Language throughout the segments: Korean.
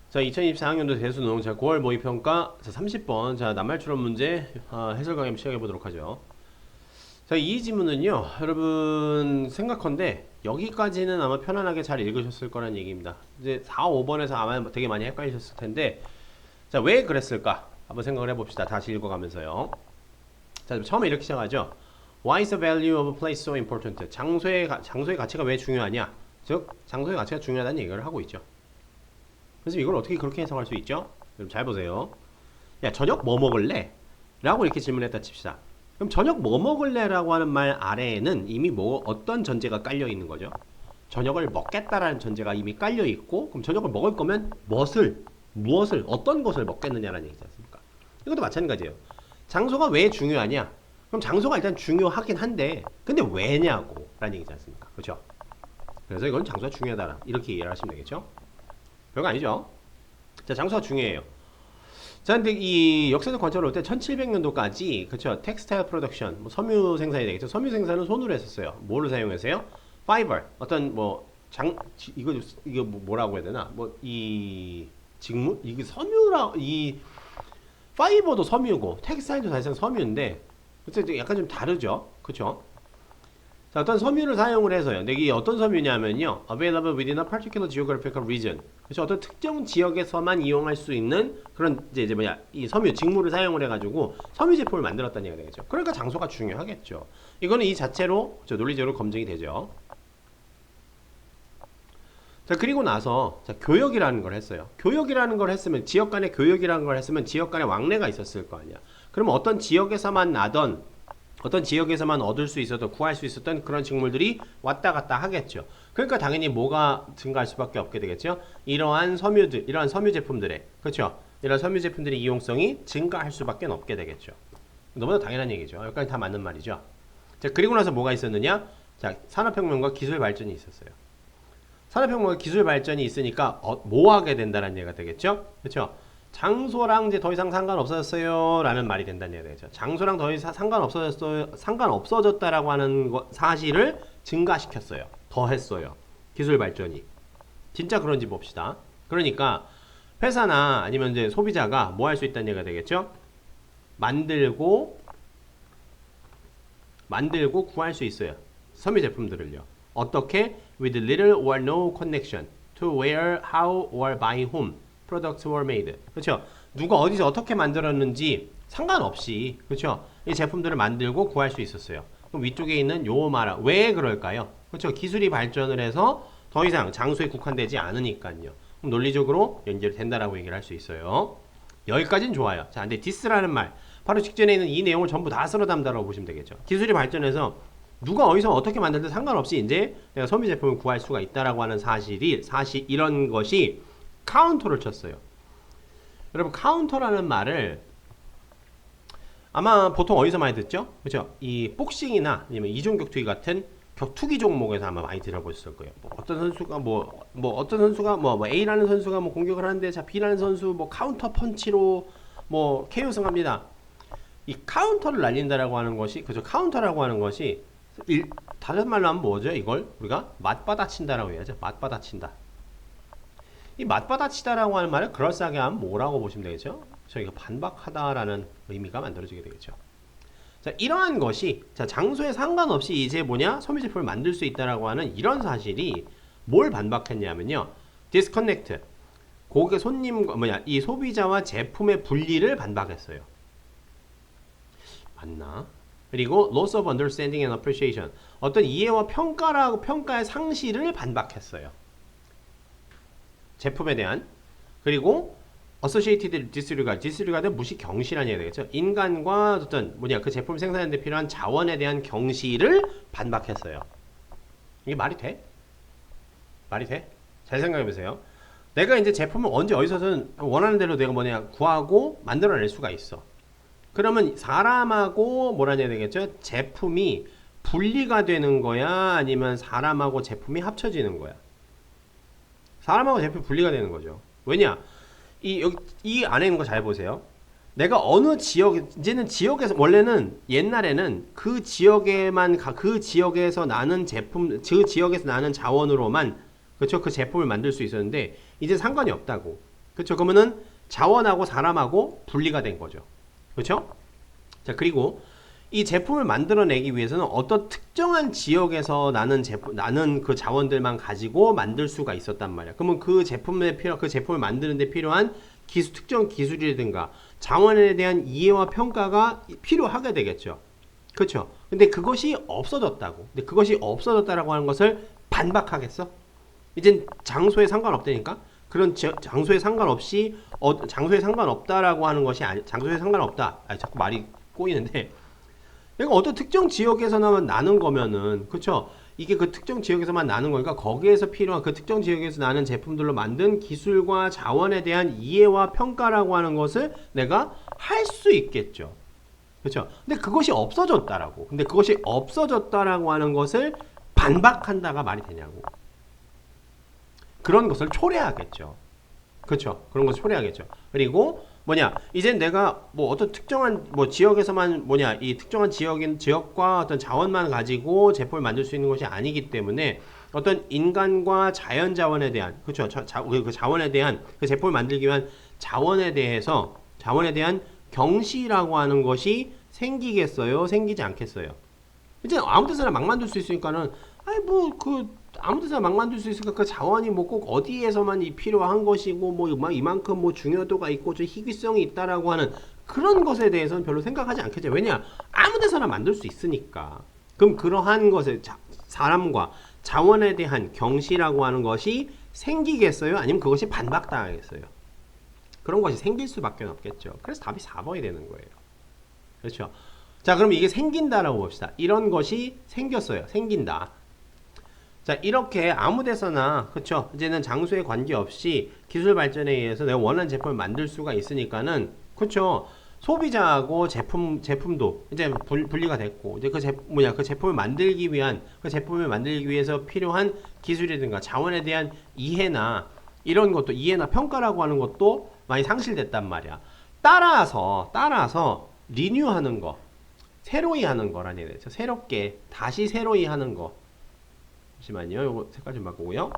자, 2024학년도 대수농 9월 모의평가 30번 낱말 추론 문제 해설 강의 시작해 보도록 하죠. 자, 이 지문은요, 여러분 생각컨대 여기까지는 아마 편안하게 잘 읽으셨을 거란 얘기입니다. 이제 4, 5번에서 아마 되게 많이 헷갈리셨을 텐데, 자, 왜 그랬을까? 한번 생각을 해봅시다. 다시 읽어가면서요. 자, 처음에 이렇게 시작하죠. Why is the value of a place so important? 장소의 가치가 왜 중요하냐? 즉, 장소의 가치가 중요하다는 얘기를 하고 있죠. 그래서 이걸 어떻게 그렇게 해석할 수 있죠? 여러분 잘 보세요. 야, 저녁 뭐 먹을래? 라고 이렇게 질문했다 칩시다. 그럼 저녁 뭐 먹을래? 라고 하는 말 아래에는 이미 어떤 전제가 깔려 있는 거죠? 저녁을 먹겠다라는 전제가 이미 깔려 있고, 그럼 저녁을 먹을 거면 무엇을, 어떤 것을 먹겠느냐라는 얘기지 않습니까? 이것도 마찬가지예요. 장소가 왜 중요하냐? 그럼 장소가 일단 중요하긴 한데, 근데 왜냐고? 라는 얘기지 않습니까? 그렇죠? 그래서 이건 장소가 중요하다. 이렇게 이해를 하시면 되겠죠? 별거 아니죠. 자, 장소가 중요해요. 자, 근데 이 역사적 관점을 볼 때 1700년도까지 그쵸, 텍스타일 프로덕션, 뭐 섬유 생산이 되겠죠. 섬유 생산은 손으로 했었어요. 뭐를 사용해서요? 파이버, 어떤 이거 뭐라고 해야 되나? 직물, 이게 섬유라 이 파이버도 섬유고 텍스타일도 사실상 섬유인데, 그쵸, 약간 좀 다르죠. 그쵸? 자, 어떤 섬유를 사용을 해서요. 근데 이게 어떤 섬유냐면요. Available within a particular geographical region. 그래서 어떤 특정 지역에서만 이용할 수 있는 그런 이 섬유, 직물을 사용을 해가지고 섬유 제품을 만들었다는 얘기가 되겠죠. 그러니까 장소가 중요하겠죠. 이거는 이 자체로 논리적으로 검증이 되죠. 자, 그리고 나서 교역이라는 걸 했어요. 교역이라는 걸 했으면 지역 간의 교역이라는 걸 했으면 지역 간의 왕래가 있었을 거 아니야. 그러면 어떤 지역에서만 얻을 수 있었던, 구할 수 있었던 그런 직물들이 왔다 갔다 하겠죠. 그러니까 당연히 뭐가 증가할 수밖에 없게 되겠죠. 이러한 섬유 제품들의, 그렇죠? 이런 섬유 제품들의 이용성이 증가할 수밖에 없게 되겠죠. 너무나 당연한 얘기죠. 여기까지 다 맞는 말이죠. 자, 그리고 나서 뭐가 있었느냐? 자, 산업혁명과 기술 발전이 있었어요. 산업혁명과 기술 발전이 있으니까 뭐 하게 된다는 얘기가 되겠죠. 그렇죠? 장소랑 이제 더 이상 상관없어졌어요 라는 말이 된다는 얘기가 되죠. 장소랑 더 이상 상관없어졌다라고 하는 사실을 증가시켰어요. 더했어요. 기술 발전이. 진짜 그런지 봅시다. 그러니까 회사나 아니면 이제 소비자가 뭐 할 수 있다는 얘기가 되겠죠. 만들고 구할 수 있어요. 섬유 제품들을요. 어떻게? With little or no connection to where, how, or by whom products were made. 그렇죠? 누가 어디서 어떻게 만들었는지 상관없이, 그렇죠? 이 제품들을 만들고 구할 수 있었어요. 그럼 위쪽에 있는 요 말아 왜 그럴까요? 그렇죠? 기술이 발전을 해서 더 이상 장소에 국한되지 않으니까요. 그럼 논리적으로 연결된다라고 얘기를 할 수 있어요. 여기까지는 좋아요. 자, 근데 디스라는 말 바로 직전에 있는 이 내용을 전부 다 쓸어 담다라고 보시면 되겠죠. 기술이 발전해서 누가 어디서 어떻게 만들든 상관없이 이제 내가 섬유 제품을 구할 수가 있다라고 하는 이런 것이 카운터를 쳤어요. 여러분, 카운터라는 말을 아마 보통 어디서 많이 듣죠? 그렇죠? 이 복싱이나 아니면 이종격투기 같은 격투기 종목에서 아마 많이 들어보셨을 거예요. 어떤 선수가 A라는 선수가 공격을 하는데, 자, B라는 선수 카운터 펀치로 KO 승합니다. 이 카운터를 날린다라고 하는 것이, 그죠? 카운터라고 하는 것이 다른 말로 하면 뭐죠? 이걸 우리가 맞받아친다라고 해야죠. 맞받아친다. 이 맞받아치다라고 하는 말을 그럴싸하게 하면 뭐라고 보시면 되겠죠? 저희가 반박하다라는 의미가 만들어지게 되겠죠. 자, 이러한 것이 장소에 상관없이 이제 섬유 제품을 만들 수 있다라고 하는 이런 사실이 뭘 반박했냐면요. disconnect. 이 소비자와 제품의 분리를 반박했어요. 맞나? 그리고 loss of understanding and appreciation. 어떤 이해와 평가의 상실을 반박했어요. 제품에 대한. 그리고 associated disregard는 무시 경시라는 얘기가 되겠죠. 인간과 어떤 그 제품 생산하는 데 필요한 자원에 대한 경시를 반박했어요. 이게 말이 돼? 말이 돼? 잘 생각해 보세요. 내가 이제 제품을 언제 어디서든 원하는 대로 내가 구하고 만들어낼 수가 있어. 그러면 사람하고 뭐라 해야 되겠죠? 제품이 분리가 되는 거야? 아니면 사람하고 제품이 합쳐지는 거야? 사람하고 제품이 분리가 되는 거죠. 왜냐? 이 안에 있는 거 잘 보세요. 내가 어느 이제는 지역에서, 원래는 옛날에는 그 지역에서 나는 제품, 그 지역에서 나는 자원으로만, 그렇죠? 그 제품을 만들 수 있었는데, 이제 상관이 없다고. 그렇죠? 그러면은 자원하고 사람하고 분리가 된 거죠. 그렇죠? 자, 그리고 이 제품을 만들어내기 위해서는 어떤 특정한 지역에서 나는 그 자원들만 가지고 만들 수가 있었단 말이야. 그러면 그 제품을 만드는데 필요한 특정 기술이라든가 자원에 대한 이해와 평가가 필요하게 되겠죠. 그렇죠? 근데 그것이 없어졌다고. 근데 그것이 없어졌다라고 하는 것을 반박하겠어? 이젠 장소에 상관없다니까? 그런 장소에 상관없이 장소에 상관없다라고 하는 것이 장소에 상관없다. 자꾸 말이 꼬이는데 그러니까 어떤 특정 지역에서만 나는 거면은 그쵸? 이게 그 특정 지역에서만 나는 거니까 거기에서 필요한 그 특정 지역에서 나는 제품들로 만든 기술과 자원에 대한 이해와 평가라고 하는 것을 내가 할 수 있겠죠. 그렇죠? 근데 그것이 없어졌다라고. 근데 그것이 없어졌다라고 하는 것을 반박한다가 말이 되냐고. 그런 것을 초래하겠죠. 그렇죠? 그런 것을 초래하겠죠. 그리고 뭐냐? 이젠 내가 뭐 어떤 특정한 뭐 지역에서만 이 특정한 지역과 어떤 자원만 가지고 제품을 만들 수 있는 것이 아니기 때문에 어떤 인간과 자연 자원에 대한 그렇죠? 그 자원에 대한 그 제품을 만들기 위한 자원에 대한 경시라고 하는 것이 생기겠어요? 생기지 않겠어요? 이제 아무 데서나 막 만들 수 있으니까는 아무 데서나 막 만들 수 있으니까 그 자원이 뭐 꼭 어디에서만 필요한 것이고 뭐 이만큼 뭐 중요도가 있고 좀 희귀성이 있다라고 하는 그런 것에 대해서는 별로 생각하지 않겠죠. 왜냐? 아무 데서나 만들 수 있으니까. 그럼 그러한 것에 사람과 자원에 대한 경시라고 하는 것이 생기겠어요? 아니면 그것이 반박당하겠어요? 그런 것이 생길 수밖에 없겠죠. 그래서 답이 4번이 되는 거예요. 그렇죠? 자, 그럼 이게 생긴다라고 봅시다. 이런 것이 생겼어요. 생긴다. 자, 이렇게 아무 데서나 그쵸? 이제는 장소에 관계없이 기술 발전에 의해서 내가 원하는 제품을 만들 수가 있으니까는 그쵸? 소비자하고 제품도 이제 분리가 됐고 이제 그 제품을 만들기 위해서 필요한 기술이든가 자원에 대한 이해나 이런 것도 이해나 평가라고 하는 것도 많이 상실됐단 말이야. 따라서 리뉴하는 거, 새로이 하는 거라는 얘기죠. 다시 새로이 하는 거. 잠시만요. 요거 색깔 좀 바꾸고요.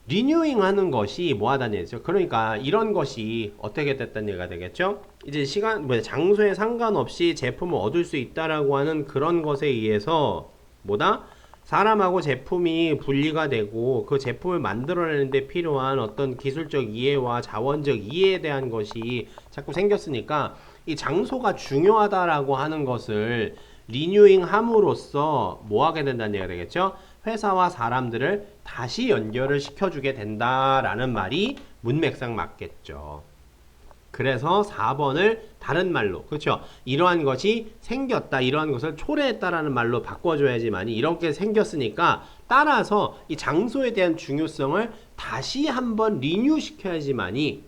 리뉴잉 하는 것이 뭐 하다는 얘기죠. 그러니까 이런 것이 어떻게 됐다는 얘기가 되겠죠. 이제 장소에 상관없이 제품을 얻을 수 있다라고 하는 그런 것에 의해서 사람하고 제품이 분리가 되고 그 제품을 만들어내는데 필요한 어떤 기술적 이해와 자원적 이해에 대한 것이 자꾸 생겼으니까 이 장소가 중요하다라고 하는 것을 리뉴잉 함으로써 뭐 하게 된다는 얘기가 되겠죠? 회사와 사람들을 다시 연결을 시켜주게 된다라는 말이 문맥상 맞겠죠. 그래서 4번을 다른 말로, 그렇죠? 이러한 것이 생겼다, 이러한 것을 초래했다라는 말로 바꿔줘야지만이 이렇게 생겼으니까 따라서 이 장소에 대한 중요성을 다시 한번 리뉴 시켜야지만이,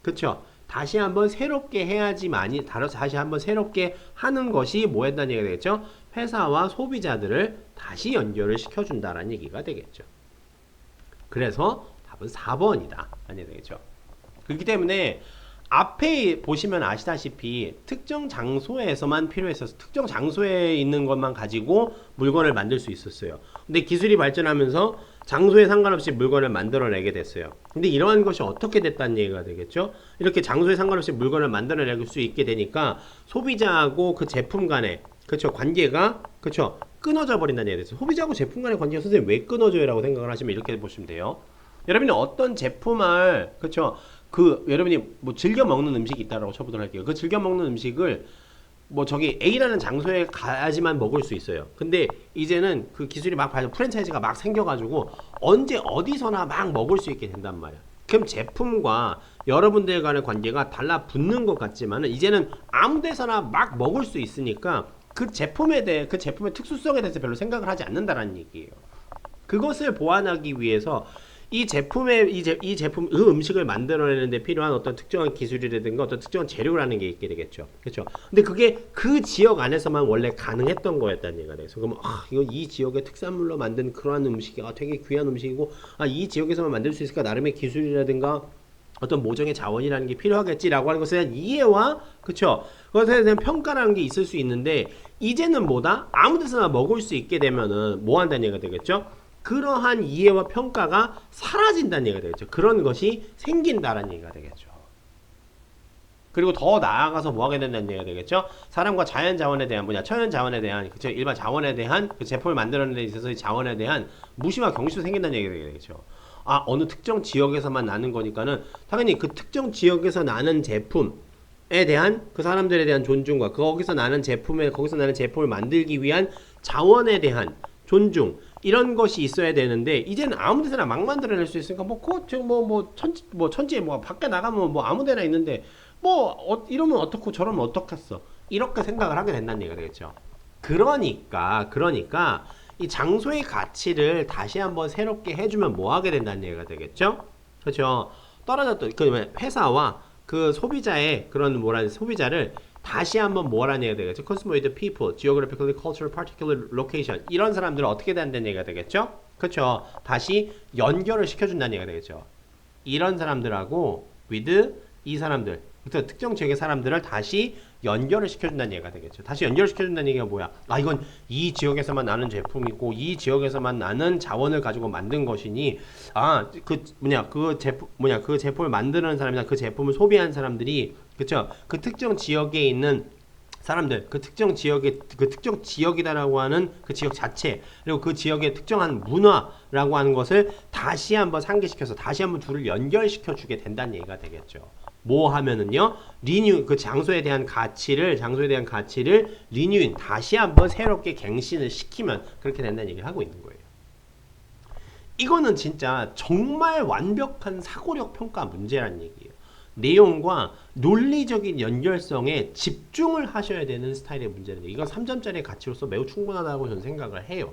그렇죠? 다시 한번 새롭게 해야지만이, 다시 한번 새롭게 하는 것이 뭐 했다는 얘기가 되겠죠? 회사와 소비자들을 다시 연결을 시켜준다라는 얘기가 되겠죠. 그래서 답은 4번이다. 라는 얘기가 되겠죠. 그렇기 때문에 앞에 보시면 아시다시피 특정 장소에서만 필요했어서 특정 장소에 있는 것만 가지고 물건을 만들 수 있었어요. 근데 기술이 발전하면서 장소에 상관없이 물건을 만들어내게 됐어요. 근데 이러한 것이 어떻게 됐다는 얘기가 되겠죠? 이렇게 장소에 상관없이 물건을 만들어낼 수 있게 되니까 소비자하고 그 제품 간의 관계가 끊어져 버린다는 얘기가 됐어요. 소비자하고 제품 간의 관계가 선생님 왜 끊어져요? 라고 생각을 하시면 이렇게 보시면 돼요. 여러분이 어떤 제품을 여러분이 뭐 즐겨 먹는 음식이 있다라고 쳐보도록 할게요. 그 즐겨 먹는 음식을 A라는 장소에 가야지만 먹을 수 있어요. 근데 이제는 그 기술이 프랜차이즈가 막 생겨가지고 언제 어디서나 막 먹을 수 있게 된단 말이야. 그럼 제품과 여러분들 간의 관계가 달라붙는 것 같지만은 이제는 아무 데서나 막 먹을 수 있으니까 그 제품의 특수성에 대해서 별로 생각을 하지 않는다라는 얘기예요. 그것을 보완하기 위해서 이 음식을 만들어내는데 필요한 어떤 특정한 기술이라든가 어떤 특정한 재료라는 게 있게 되겠죠. 그렇죠? 근데 그게 그 지역 안에서만 원래 가능했던 거였다는 얘기가 돼서 그러면 이 지역의 특산물로 만든 그러한 음식이 되게 귀한 음식이고 이 지역에서만 만들 수 있을까 나름의 기술이라든가 어떤 모종의 자원이라는 게 필요하겠지라고 하는 것에 대한 이해와 그것에 대한 평가라는 게 있을 수 있는데 이제는 아무 데서나 먹을 수 있게 되면은 뭐 한다는 얘기가 되겠죠? 그러한 이해와 평가가 사라진다는 얘기가 되겠죠. 그런 것이 생긴다라는 얘기가 되겠죠. 그리고 더 나아가서 뭐 하게 된다는 얘기가 되겠죠. 사람과 자연 자원에 대한 천연 자원에 대한 그쵸 일반 자원에 대한 그 제품을 만들어내는 데 있어서의 자원에 대한 무시와 경시도 생긴다는 얘기가 되겠죠. 아 어느 특정 지역에서만 나는 거니까는 당연히 그 특정 지역에서 나는 제품에 대한 그 사람들에 대한 존중과 거기서 나는 제품을 만들기 위한 자원에 대한 존중 이런 것이 있어야 되는데 이제는 아무 데서나 막 만들어낼 수 있으니까 천지에 밖에 나가면 뭐 아무 데나 있는데 이러면 어떻고 저러면 어떻겠어 이렇게 생각을 하게 된다는 얘기가 되겠죠. 그러니까 이 장소의 가치를 다시 한번 새롭게 해주면 뭐 하게 된다는 얘기가 되겠죠. 그렇죠. 떨어졌던 그 회사와 그 소비자의 그런 소비자를 다시 한번 뭐라는 얘기가 되겠죠. Consumer with people, geographically, cultural, particular location 이런 사람들은 어떻게 된다는 얘기가 되겠죠. 그렇죠. 다시 연결을 시켜준다는 얘기가 되겠죠. 이런 사람들하고 with 이 사람들 특정 지역의 사람들을 다시 연결을 시켜준다는 얘기가 되겠죠. 다시 연결시켜준다는 얘기가 뭐야? 아 이건 이 지역에서만 나는 제품이고 이 지역에서만 나는 자원을 가지고 만든 것이니 그 제품을 만드는 사람이나 그 제품을 소비한 사람들이 그쵸? 그 특정 지역에 있는 사람들, 그 특정 지역이다라고 하는 그 지역 자체, 그리고 그 지역의 특정한 문화라고 하는 것을 다시 한번 상기시켜서 다시 한번 둘을 연결시켜 주게 된다는 얘기가 되겠죠. 뭐 하면은요, 그 장소에 대한 가치를 리뉴인, 다시 한번 새롭게 갱신을 시키면 그렇게 된다는 얘기를 하고 있는 거예요. 이거는 진짜 정말 완벽한 사고력 평가 문제라는 얘기예요. 내용과 논리적인 연결성에 집중을 하셔야 되는 스타일의 문제인데 이건 3점짜리 가치로서 매우 충분하다고 저는 생각을 해요.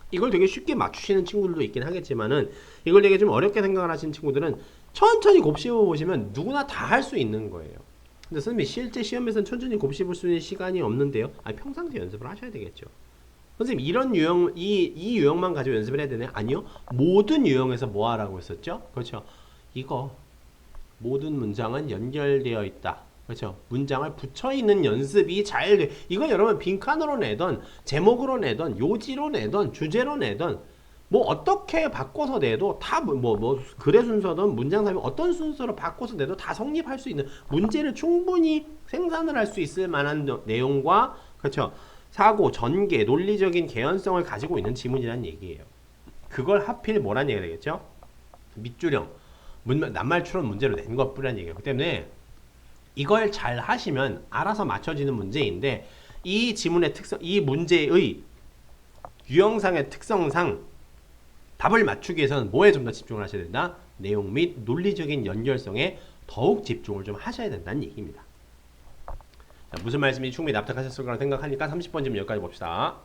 이걸 되게 쉽게 맞추시는 친구들도 있긴 하겠지만은 이걸 되게 좀 어렵게 생각을 하시는 친구들은 천천히 곱씹어 보시면 누구나 다 할 수 있는 거예요. 근데 선생님이 실제 시험에서는 천천히 곱씹을 수 있는 시간이 없는데요. 아니 평상시에 연습을 하셔야 되겠죠. 선생님 이런 유형 이 유형만 가지고 연습을 해야 되나요? 아니요. 모든 유형에서 뭐 하라고 했었죠? 그렇죠. 이거 모든 문장은 연결되어 있다. 그렇죠. 문장을 붙여있는 연습이 잘 돼. 이건 여러분 빈칸으로 내던 제목으로 내던 요지로 내던 주제로 내던 뭐 어떻게 바꿔서 내도 다 글의 순서든 문장상이 어떤 순서로 바꿔서 내도 다 성립할 수 있는 문제를 충분히 생산을 할 수 있을 만한 내용과 그렇죠. 사고, 전개, 논리적인 개연성을 가지고 있는 지문이라는 얘기예요. 그걸 하필 뭐란 얘기가 되겠죠? 밑줄형 낱말추론 문제로 낸 것뿐이라는 얘기예요. 그 때문에 이걸 잘 하시면 알아서 맞춰지는 문제인데 이 지문의 특성, 이 문제의 유형상의 특성상 답을 맞추기 위해서는 뭐에 좀 더 집중을 하셔야 된다? 내용 및 논리적인 연결성에 더욱 집중을 좀 하셔야 된다는 얘기입니다. 자, 무슨 말씀인지 충분히 납득하셨을 거라 생각하니까 30번 지문 여기까지 봅시다.